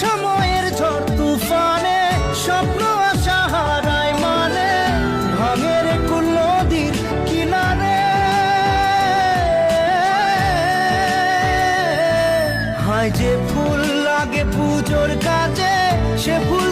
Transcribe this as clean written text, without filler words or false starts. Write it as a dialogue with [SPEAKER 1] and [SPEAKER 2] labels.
[SPEAKER 1] সময়ের ঝড় তুফানে স্বপ্ন আশা হারায় মানে ভাঙের কুল নদীর কিনারে। হায় যে ফুল লাগে পুজোর কাজে সে ফুল